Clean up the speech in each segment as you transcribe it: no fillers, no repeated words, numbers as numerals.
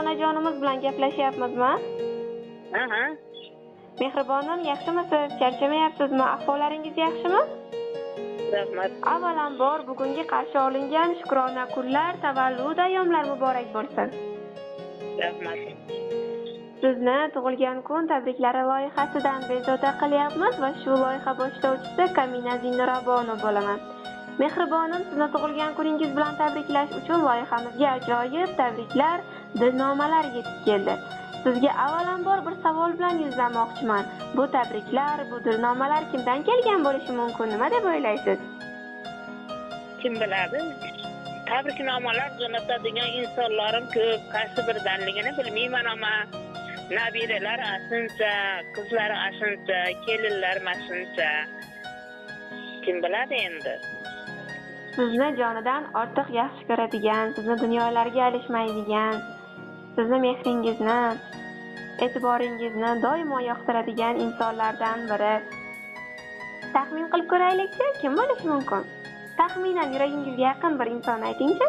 onajonimiz bilan gaplashyapmizmi? Aha. Mehribonim, yaxshimisiz? Charchamayapsizmi? Ahvollaringiz yaxshimi? Rahmat. Avvalambor bugungi qarshi olingan shukrona kunlar, tavallud ayyomlar muborak bo'lsin. Rahmat. Sizni tug'ilgan kun tabriklari loyihasidan bezovta qilyapmiz va shu loyiha boshlovchisi Kamina Zinurabonov bo'laman. Mehribonim, sizni tug'ilgan kuningiz bilan tabriklash uchun loyihamizga ajoyib tabriklar, dilnomalar yetib keldi. Sizga avvalambor bir savol bilan yuzlamoqchiman. Bu tabriklar, bu dilnomalar kimdan kelgan bo'lishi mumkin? Nima deb o'ylaysiz? Kim biladi? Tabriknomalar jo'natadigan insonlarim ko'p, qaysi biridanligini bilmayman, ammo nabiralar asincha, qizlari asincha, kelinlar masincha. Kim biladi endi? Sizni jonidan ortiq yaxshi ko'radigan, sizni dunyolarga alishmaydigan, sizni mehringizni, e'tiboringizni doimo yoqtiradigan insonlardan biri. Taxmin qilib ko'raylikchi, kim bo'lishi mumkin? Taxminan yuragingizga yaqin bir inson aytingchi.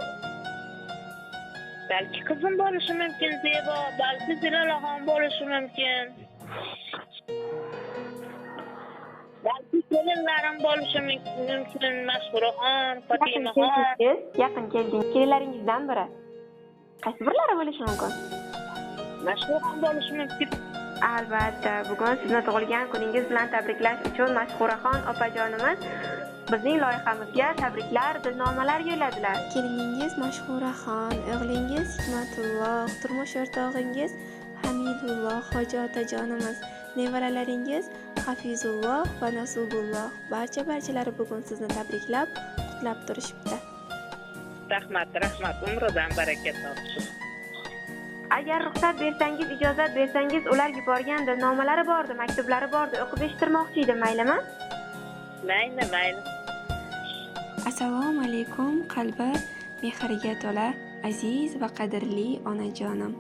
Balki qizim bo'lishi mumkin, Zebo, balki Zilolaxon bo'lishi mumkin. Balki kelinlarim bo'lishi mumkin, Mashhuraxon, Fotimaxon. Yaqin keldingiz. Kelinlaringizdan biri. Qaysi birlari bo'lishi mumkin? Mashhuraxon bo'lishi mumkin. Albatta, bugun sizni tug'ilgan kuningiz bilan tabriklash uchun Mashhuraxon opajonimiz bizning loyihamizga tabriklar, dilnomalar yo'lladilar. Keliningiz Mashhuraxon, o'g'lingiz Hikmatulloh, turmush o'rtog'ingiz Hamidulloh hoji otajonimiz, nevaralaringiz Hafizulloh va Nasubulloh barchalari bugun sizni tabriklab, qutlab turishibdi. Rahmat, umridan baraka topsin. Agar ruxsat bersangiz, ijozat bersangiz, ular yuborgan dilnomalari bordi, maktublari bordi, o'qib eshittirmoqchi edim, maylimi? Mayli. Assalomu alaykum, qalbi mehrga to'la aziz va qadrli onajonim.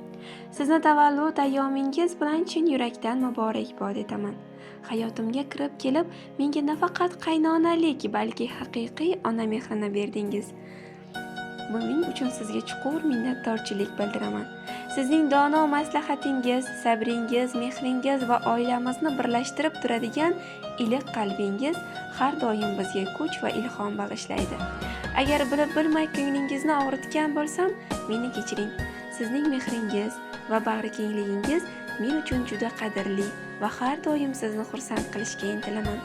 Sizni tavallud ayyomingiz bilan chin yurakdan muborakbod etaman. Hayotimga kirib kelib, menga nafaqat qaynonalik, balki haqiqiy ona mehrini berdingiz. Buning uchun sizga chuqur minnatdorchilik bildiraman. Sizning dono maslahatingiz, sabringiz, mehringiz va oilamizni birlashtirib turadigan iliq qalbingiz har doim bizga kuch va ilhom bag'ishlaydi. Agar bilib bilmay ko'nglingizni og'ritgan bo'lsam, meni kechiring. Sizning mehringiz va bag'rikengligingiz men uchun juda qadrli va har doim sizni xursand qilishga intilaman.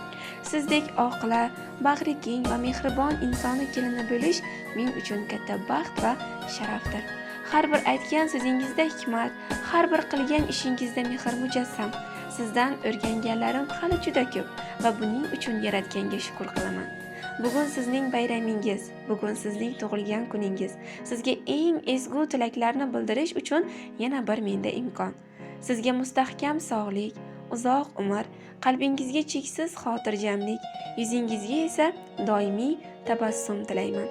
Sizdek oqila, bag'rikeng va mehribon insonni kelini bo'lish men uchun katta baxt va sharafdir. Har bir aytgan so'zingizda hikmat, har bir qilgan ishingizda mehr mujassam. Sizdan o'rganganlarim hali juda ko'p va buning uchun Yaratganga shukr qilaman. Bugun sizning bayramingiz, bugun sizning tug'ilgan kuningiz. Sizga eng ezgu tilaklarni bildirish uchun yana bir menda imkon. Sizga mustahkam sog'lik, uzoq umr, qalbingizga cheksiz xotirjamlik, yuzingizga esa doimiy tabassum tilayman.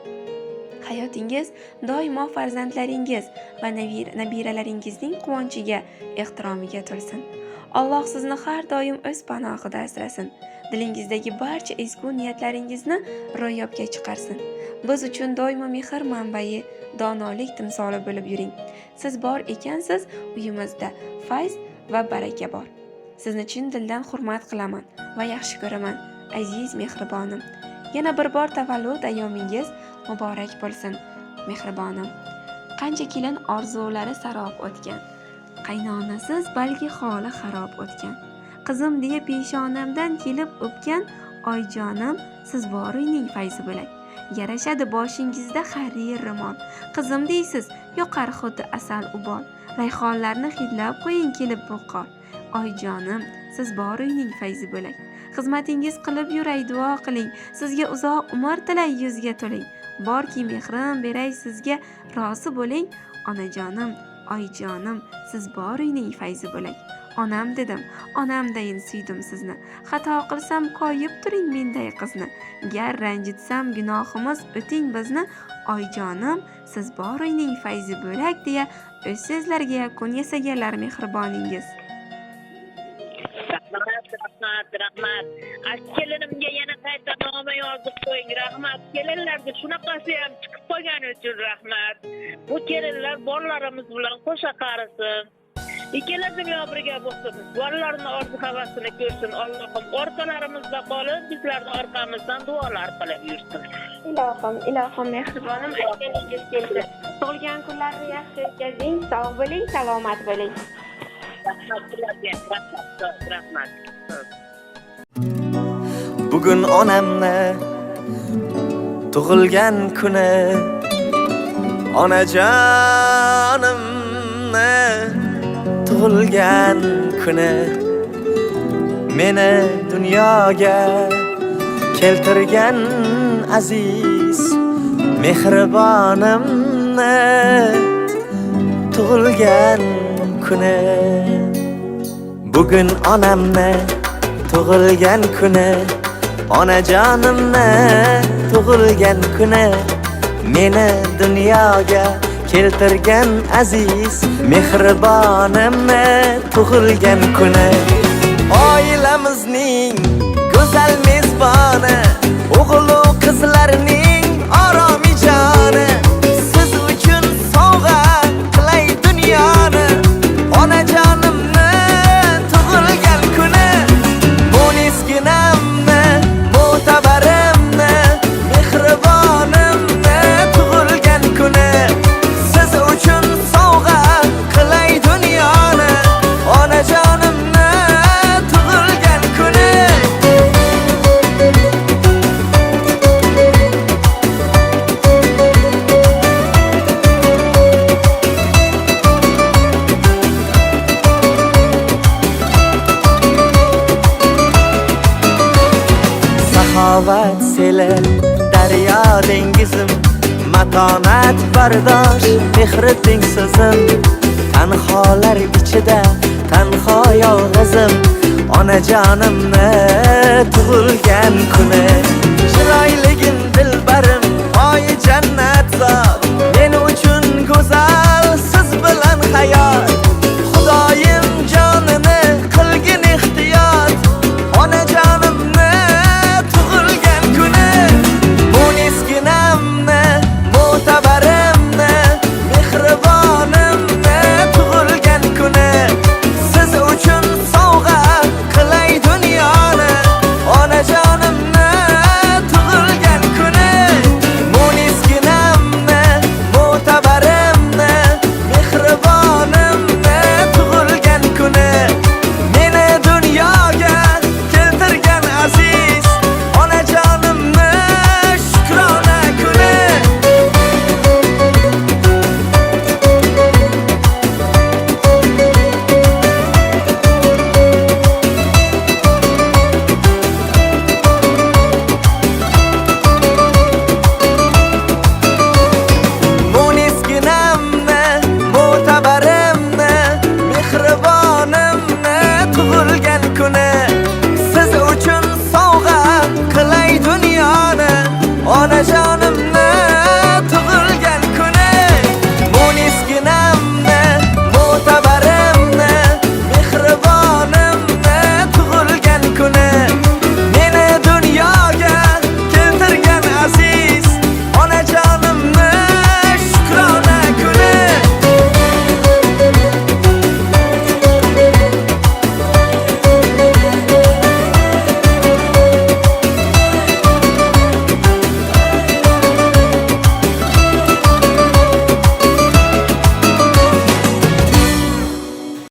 Hayotingiz doimo farzandlaringiz va nabiralaringizning quvonchiga, ehtiromiga to'lsin. Alloh sizni har doim o'z panohida asrasin. Dilingizdagi barcha ezgu niyatlaringizni ro'yobga chiqarsin. Biz uchun doimo mehr manbai, donolik timsoli bo'lib yuring. Siz bor ekansiz, uyimizda fayz va baraka bor. Sizni chin dildan hurmat qilaman va yaxshi ko'raman, aziz mehribonim. Yana bir bor tavallud ayyomingiz muborak bo'lsin, mehribonim. Qancha kelin orzulari sarob o'tgan, qaynonasiz balki holi xarob o'tgan. Qizim deya peshonamdan kelib o'pgan oyjonim, siz bor uyning fayzi bo'lak. Yarashadi boshingizda harir rimon. Qizim deysiz, yoqar xuddi asal ubol. Rayhonlarni hidlab qo'ying kelib bu qor. Oyjonim, siz bor uyning fayzi bo'lak. Xizmatingiz qilib yuray, duo qiling. Sizga uzoq umr tilay, yuzga to'ling. Borki mehrim beray sizga, rozi bo'ling. Onajonim, oyjonim, siz bor uyning fayzi bo'lak. Onam dedim, onamdayin suydim sizni. Xato qilsam koyib turing menday qizni. Gar ranjitsam gunohimiz o'ting bizni. Oyjonim, siz bor uyning fayzi bo'lak deya o'z so'zlariga yakun yasaganlar mehriboningiz. Rahmat. Kelinimga yana qayta noma yoz qilib qo'ying, rahmat. Kelinlarga shunaqasi ham chiqib qolgani uchun rahmat. Bu kelinlar bolalarimiz bilan qo'sha qarisin. Ikkala dunyo birga bo'lsin. Bolalarning orzu havasini ko'rsin. Allohim orqalarimizda qolib, bizlarni orqamizdan duolar qilib yursin. Ilohim mehribonim aytganingiz keldi. Tug'ilgan kunlarni yaxshi o'tkazing, sog' bo'ling, salomat bo'ling. Rahmat. Bugun onamni tug'ilgan kuni, onajonimni tug'ilgan kuni, meni dunyoga keltirgan aziz mehribonimni tug'ilgan kuni. Bugun onamni tug'ilgan kuni, onajonimni tug'ilgan kuni, meni dunyoga keltirgan aziz mehribonimni tug'ilgan kuni. Oilamizning go'zal mezboni, o'g'il va qizlarning oromijoni, siz uchun sovg'a qilay dunyoni. Onajonimni tug'ilgan kuni, mo'nisginamni, mo'tabarimni, mehribonimni tug'ilgan kuni, siz uchun sovg'a qilay dunyoni. Onajonimni tug'ilgan kuni. Saxovat seli, daryo dengizim, matonat bardosh, mehri teng so'zim. Tanholar ichida tanho yolg'izim, onajonimni tug'ilgan kuni. Chiroyligim dilbarim, oyi jannat zot,